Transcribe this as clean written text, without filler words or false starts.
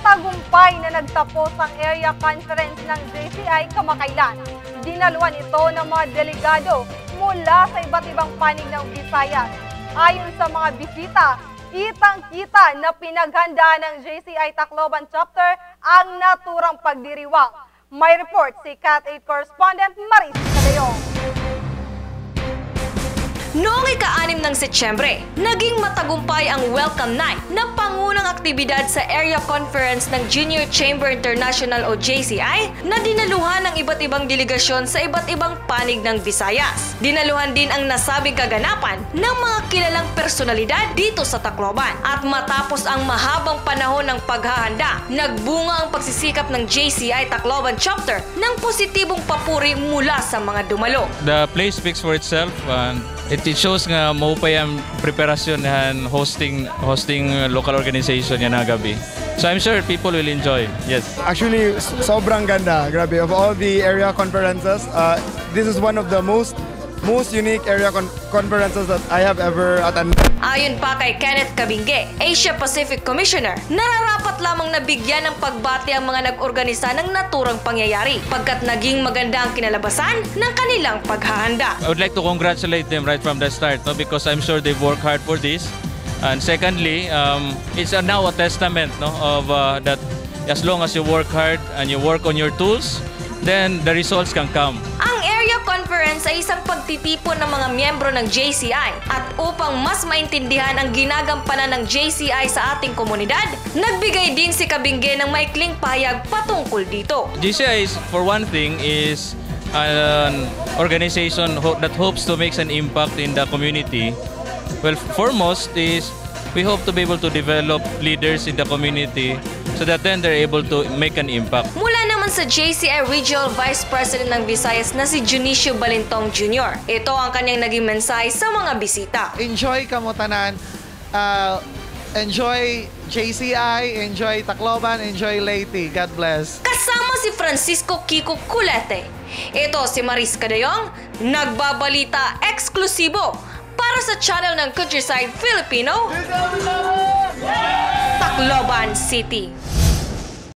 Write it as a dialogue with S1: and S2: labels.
S1: Matagumpay na nagtapos ang area conference ng JCI kamakailan. Dinaluhan ito ng mga delegado mula sa iba't ibang panig ng Visayas. Ayon sa mga bisita, kitang-kita na pinaghandaan ng JCI Tacloban Chapter ang naturang pagdiriwang. May report si Cat 8 correspondent Maris Cadayong.
S2: Noong ika-6 ng Setyembre, naging matagumpay ang welcome night na pangunang aktibidad sa area conference ng Junior Chamber International o JCI na dinaluhan ng iba't ibang delegasyon sa iba't ibang panig ng Visayas. Dinaluhan din ang nasabing kaganapan ng mga kilalang personalidad dito sa Tacloban. At matapos ang mahabang panahon ng paghahanda, nagbunga ang pagsisikap ng JCI Tacloban Chapter ng positibong papuri mula sa mga dumalo.
S3: The place speaks for itself. It shows nga maupay ang preparasyon and hosting local organization yan gabi. So I'm sure people will enjoy. Yes.
S4: Actually, sobrang ganda. Grabe. Of all the area conferences, this is one of the most unique area conferences that I have ever attended.
S2: Ayon pa kay Kenneth Cabingue, Asia Pacific Commissioner, nararapat lamang nabigyan ng pagbati ang mga nag-organisa ng naturang pangyayari pagkat naging maganda ang kinalabasan ng kanilang paghahanda.
S3: I would like to congratulate them right from the start, no, because I'm sure they've worked hard for this. And secondly, it's now a testament, no, of that as long as you work hard and you work on your tools, then the results can come.
S2: Ang area conference ay isang pagtitipon ng mga miyembro ng JCI at upang mas maintindihan ang ginagampanan ng JCI sa ating komunidad, nagbigay din si Cabingue ng maikling pahayag patungkol dito.
S3: JCI, for one thing, is an organization that hopes to make an impact in the community. Well, foremost is we hope to be able to develop leaders in the community so that then they're able to make an impact.
S2: Mula naman sa JCI Regional Vice President ng Visayas na si Junicio Balintong Jr. Ito ang kanyang naging mensahe sa mga bisita.
S5: Enjoy kamo tanan. Enjoy JCI, enjoy Tacloban, enjoy Leyte. God bless.
S2: Kasama si Francisco Kiko Culete. Ito si Maris Cadayong, nagbabalita eksklusibo para sa channel ng Countryside Filipino, Tacloban City.